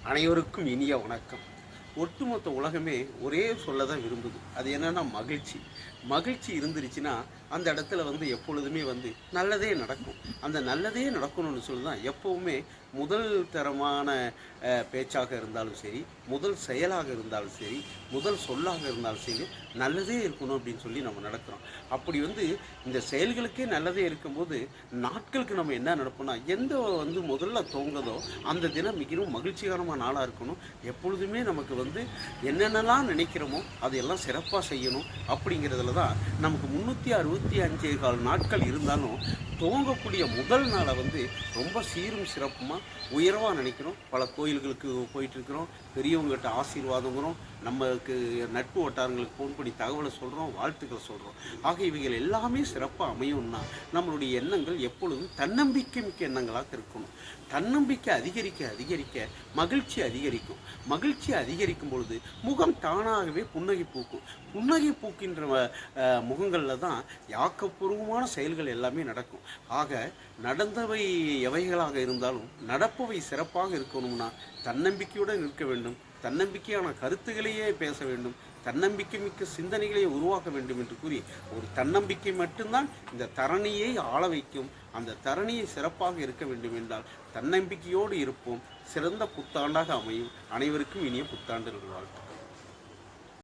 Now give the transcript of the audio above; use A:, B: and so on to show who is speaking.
A: அனைவருக்கும் இனிய வணக்கம். ஒட்டுமொத்த உலகமே ஒரே சொல்ல தான் விரும்புது. அது என்னன்னா மகிழ்ச்சி. மகிழ்ச்சி இருந்துருச்சுன்னா அந்த இடத்துல எப்பொழுதுமே நல்லதே நடக்கும். அந்த நல்லதே நடக்கணும்னு சொல்லி தான் எப்போவுமே முதல் தரமான பேச்சாக இருந்தாலும் சரி, முதல் செயலாக இருந்தாலும் சரி, முதல் சொல்லாக இருந்தாலும் சரி, நல்லதே இருக்கணும் அப்படின்னு சொல்லி நம்ம நடக்கிறோம். அப்படி இந்த செயல்களுக்கே நல்லதே இருக்கும்போது நாட்களுக்கு நம்ம என்ன நடப்போம்னா, எந்த முதல்ல தோங்குதோ அந்த தினம் மிகவும் மகிழ்ச்சிகரமான நாளாக இருக்கணும். எப்பொழுதுமே நமக்கு என்னென்னலாம் நினைக்கிறோமோ அதையெல்லாம் சிறப்பாக செய்யணும். அப்படிங்கிறதுல தான் நமக்கு 365 கால் நாட்கள் இருந்தாலும் துவங்கக்கூடிய முதல் நாளை ரொம்ப சீரும் சிறப்புமாக உயர்வாக நினைக்கிறோம். பல கோயில்களுக்கு போயிட்டுருக்கிறோம், பெரியவங்ககிட்ட ஆசீர்வாதங்கிறோம், நம்மளுக்கு நட்பு வட்டாரங்களுக்கு ஃபோன் பண்ணி தகவலை சொல்கிறோம், வாழ்த்துக்களை சொல்கிறோம். ஆக இவைகள் எல்லாமே சிறப்பாக அமையும்னா நம்மளுடைய எண்ணங்கள் எப்பொழுதும் தன்னம்பிக்கை மிக்க எண்ணங்களாக இருக்கணும். தன்னம்பிக்கை அதிகரிக்க அதிகரிக்க மகிழ்ச்சி அதிகரிக்கும். மகிழ்ச்சி அதிகரிக்கும் பொழுது முகம் தானாகவே புன்னகை பூக்கும். புன்னகை பூக்கின்ற முகங்களில் தான் ஆக்கப்பூர்வமான செயல்கள் எல்லாமே நடக்கும். ஆக நடந்தவை எவைகளாக இருந்தாலும் நடப்பவை சிறப்பாக இருக்கணும்னா தன்னம்பிக்கையுடன் இருக்க வேண்டும். தன்னம்பிக்கையான கருத்துக்களையே பேச வேண்டும். தன்னம்பிக்கை மிக்க சிந்தனைகளை உருவாக்க வேண்டும் என்று கூறி, ஒரு தன்னம்பிக்கை மட்டும்தான் இந்த தரணியை ஆள வைக்கும். அந்த தரணியை சிறப்பாக இருக்க வேண்டும் என்றால் தன்னம்பிக்கையோடு இருப்போம். சிறந்த புத்தாண்டாக அமையும். அனைவருக்கும் இனிய புத்தாண்டு நல்வாழ்த்து.